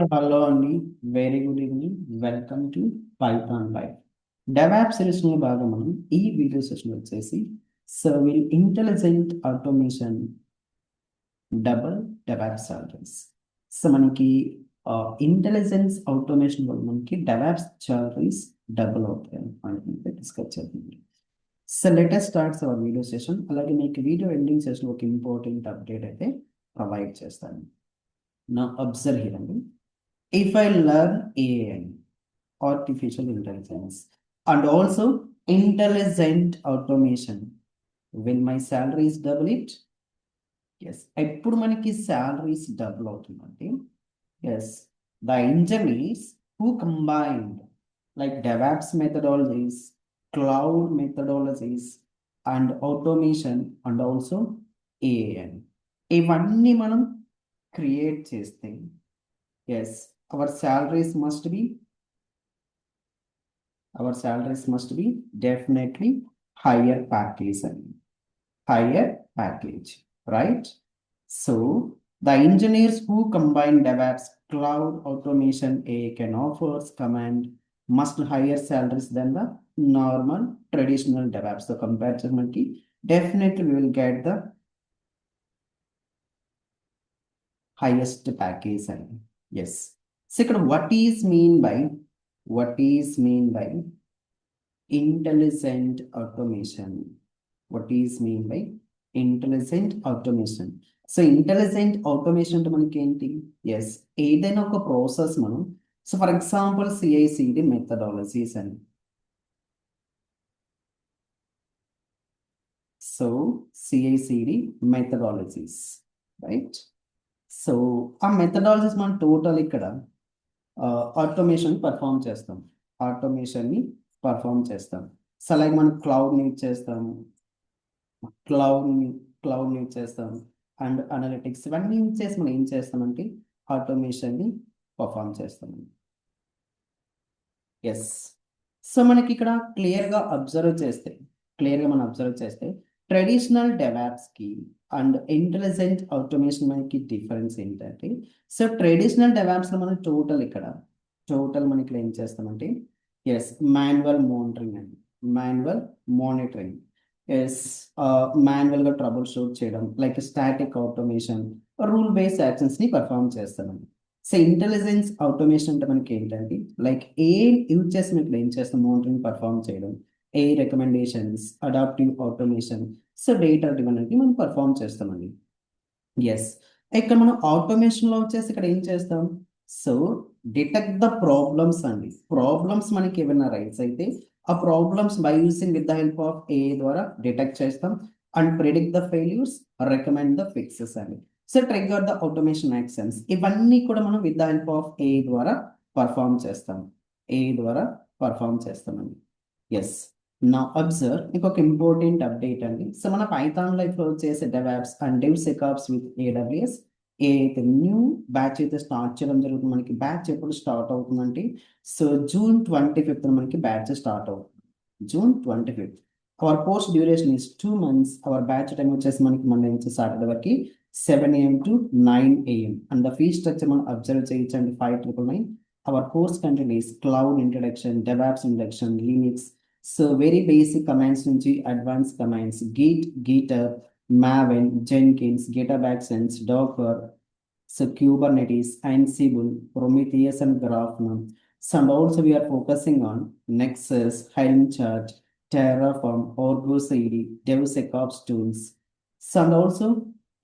Hello, Andy. Very good evening. Welcome to PythonLife. DevOps series లో భాగం మనం ఈ వీడియో సెషన్ వచ్చేసి will intelligent automation double DevOps salaries. So మనకి intelligence automation వల్ల మనకి DevOps సాలరీస్ డబుల్ అవుతాయి అని డిస్కస్ చేద్దాం. So let's start our video session. అలాగే మీకు వీడియో ఎండింగ్ సెషన్ ఒక ఇంపార్టెంట్ అప్డేట్ అయితే ప్రొవైడ్ చేస్తాను. నా అబ్జర్వ్ హియర్ అండి. If I learn AI, artificial intelligence, and also intelligent automation, will my salaries double it? Yes. ఎప్పుడు మనకి salaries double అవుతుందంటే, yes, the engineers who combined like DevOps methodologies, cloud methodologies, and automation, and also AI. ఇవన్నీ మనం create చేస్తే, yes, our salaries must be definitely higher package and higher package, right? So the engineers who combine DevOps, cloud automation, AI can offers command must higher salaries than the normal traditional DevOps. So compared to monkey, definitely we will get the highest package and yes. Second, what is mean by intelligent automation? What is mean by intelligent automation? So intelligent automation అంటే మనకి ఏంటి? Yes, ఏదైనా ఒక process మనం, so for example CI/CD methodologies అని, so CI/CD methodologies, right? So ఆ methodologies మనం total ఇక్కడ ఆటోమేషన్ పర్ఫామ్ చేస్తాం. సో లైక్ మనం క్లౌడ్ని యూజ్ చేస్తాం, క్లౌడ్ని యూజ్ చేస్తాం అండ్ అనలిటిక్స్ ఇవన్నీ యూజ్ చేసి మనం ఏం చేస్తామంటే ఆటోమేషన్ని పర్ఫామ్ చేస్తామండి. ఎస్. సో మనకి ఇక్కడ క్లియర్గా మనం అబ్జర్వ్ చేస్తే ట్రెడిషనల్ డెవాప్స్కి అండ్ ఇంటెలిజెంట్ ఆటోమేషన్ మనకి డిఫరెన్స్ ఏంటంటే, సో ట్రెడిషనల్ డెవాప్స్లో మనం టోటల్ మనకి ఏం చేస్తామంటే, ఎస్, మాన్యువల్ మానిటరింగ్, ఎస్, మాన్యువల్గా ట్రబుల్ షూట్ చేయడం, like static automation, rule based యాక్షన్స్ని పర్ఫామ్ చేస్తామండి. సో ఇంటెలిజెన్స్ ఆటోమేషన్ అంటే మనకి ఏంటంటే, లైక్ ఏ యూజ్ చేసి మీకు ఏం చేస్తాం, మానిటరింగ్ పర్ఫామ్ చేయడం, AI recommendations, adaptive automation, so data driven అనేది మనం పర్ఫామ్ చేస్తామండి. ఎస్. ఇక్కడ మనం ఆటోమేషన్లో వచ్చేసి ఇక్కడ ఏం చేస్తాం, సో డిటెక్ట్ ద ప్రాబ్లమ్స్ అండి. ప్రాబ్లమ్స్ మనకి ఏమైనా రైట్స్ అయితే ఆ problems by using with the help of AI ద్వారా డిటెక్ట్ చేస్తాం and predict the failures, recommend the fixes అండి. So trigger the automation actions, ఇవన్నీ కూడా మనం with the help of AI ద్వారా పర్ఫామ్ చేస్తామండి. ఎస్. నా అబ్జర్వ్ ఇంకొక ఇంపార్టెంట్ అప్డేట్ అండి. సో మన పైథాన్ లైఫ్లో చేసే DevOps and DevSecOps with AWS ఏదైతే న్యూ బ్యాచ్ అయితే స్టార్ట్ చేయడం జరుగుతుంది. మనకి బ్యాచ్ ఎప్పుడు స్టార్ట్ అవుతుందంటే, సో June 25th మనకి బ్యాచ్ స్టార్ట్ అవుతుంది. June 25th. Hour course duration is 2 months. Hour batch time వచ్చేసి మనకి మండే నుంచి సాటర్డే వరకు 7 AM to 9 AM. And the fee structure మనం అబ్జర్వ్ చేయొచ్చండి, 5,999. Our course content is cloud introduction, DevOps introduction, Linux, so very basic commands నుంచి advance commands, GitHub, Maven, Jenkins, GitHub Actions, Docker, so Kubernetes, Ansible, Prometheus, and Grafana. So and also we are focusing on Nexus, Helm chart, Terraform, Argo CD, DevSecOps tools. So and also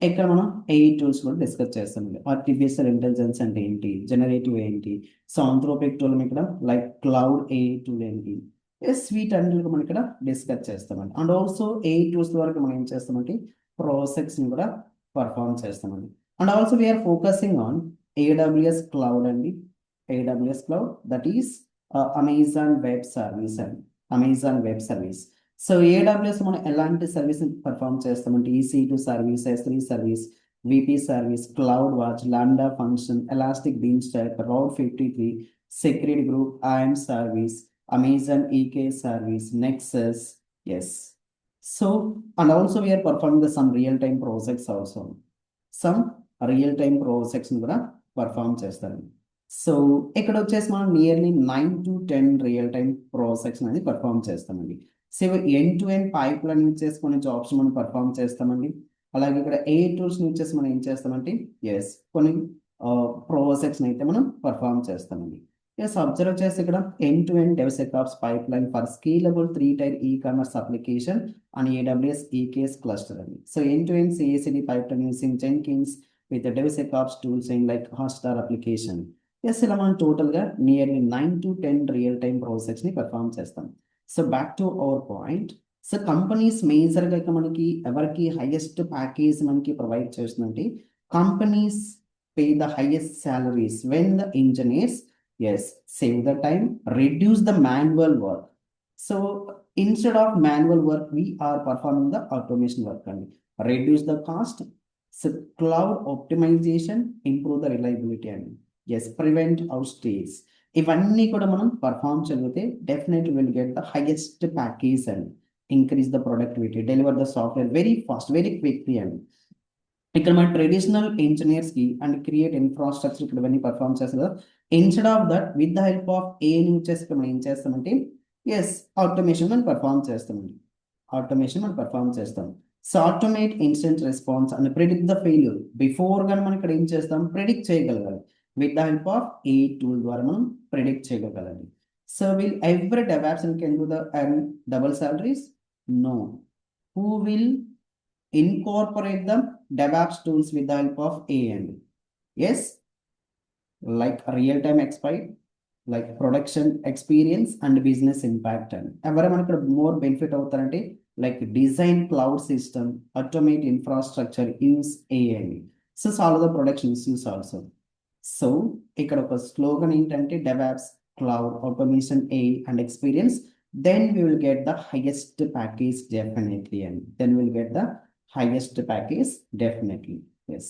ఇక్కడ మనం AI tools కూడా discuss చేస్తాం. Artificial intelligence అంటే ఏంటి, generative ఏంటి, so Anthropic tool ఇక్కడ like cloud AI tool ఏంటి, sweet అన్నిటిని మనం ఇక్కడ డిస్కస్ చేస్తామండి. అండ్ ఆల్సో AI టూల్స్ వరకు మనం ఏం చేస్తామంటే ప్రాజెక్ట్స్ని కూడా పర్ఫామ్ చేస్తామండి. And also we are focusing on AWS cloud అండి. AWS cloud, that is Amazon web service. So AWS మనం ఎలాంటి సర్వీస్ పర్ఫామ్ చేస్తామంటే EC2 service, S3 service, VP service, cloud watch, lambda function, elastic beanstalk, route 53, security group, IAM service, Amazon EK service, Nexus, yes. So, and also we are performing some real-time projects also. Some real-time projects కూడా perform చేస్తాను. So ఇక్కడ వచ్చేసి మనం nearly 9 to 10 real time process అనేది perform చేస్తామండి. So end to end pipe line use చేసుకునే jobs మనం perform చేస్తామండి. అలాగే ఇక్కడ ఏ టూల్స్ యూజ్ చేసి మనం ఏం చేస్తామంటే ఎస్ కొన్ని ప్రాసెక్ట్స్ అయితే మనం పర్ఫామ్ చేస్తామండి. ఎస్ అబ్జర్వ్ చేస్తే ఇక్కడ end to end DevSecOps pipeline for scalable 3-tier e-commerce application అని AWS EKS క్లస్టర్ అండి. So end to end CI/CD pipeline using Jenkins with the DevSecOps tools in like Hotstar application. Yes ఇలా మనం టోటల్గా nearly 9 to 10 real time ప్రాసెస్ని perform చేస్తాం. So back to our point. So companies మేజర్గా ఇక మనకి ఎవరికి హైయెస్ట్ ప్యాకేజ్ మనకి ప్రొవైడ్ చేస్తుందంటే companies pay the highest salaries when the engineers yes save the time reduce the manual work. So instead of manual work we are performing the automation work అండి. Reduce the cost, so cloud optimization, improve the reliability అండి. Yes prevent outages. ఇవన్నీ కూడా మనం perform చదివితే definitely will get the highest package and increase the productivity, deliver the software very fast, very quickly అండి. ఇక్కడ మన traditional ఇంజనీర్స్కి and create infrastructure ఇక్కడ ఇవన్నీ పర్ఫామ్ చేస్తారు కదా. Instead of that with the help of వచ్చేసి ఇక్కడ మనం ఏం చేస్తామంటే ఎస్ ఆటోమేషన్ మనం పర్ఫామ్ చేస్తామండి. ఆటోమేషన్ మనం పర్ఫామ్ చేస్తాం. So automate instant response and predict the failure before కానీ మనం ఇక్కడ ఏం చేస్తాం ప్రిడిక్ట్ చేయగలగాలి. With the help of tool ద్వారా మనం ప్రిడిక్ట్ చేయగలగాలి. So will every DevOps can do the and double salaries? No. Who will incorporate the DevOps tools with the help of and yes, like real-time exploit, like production experience and business impact. And ఎవరు మనకి ఇక్కడ more benefit అవుతారంటే like design cloud system, automate infrastructure, use AI. So solve the production issues also. So ఇక్కడ ఒక slogan ఏంటంటే DevOps cloud automation AI and experience, then we will get the highest package definitely, and then we'll get the highest package definitely. Yes.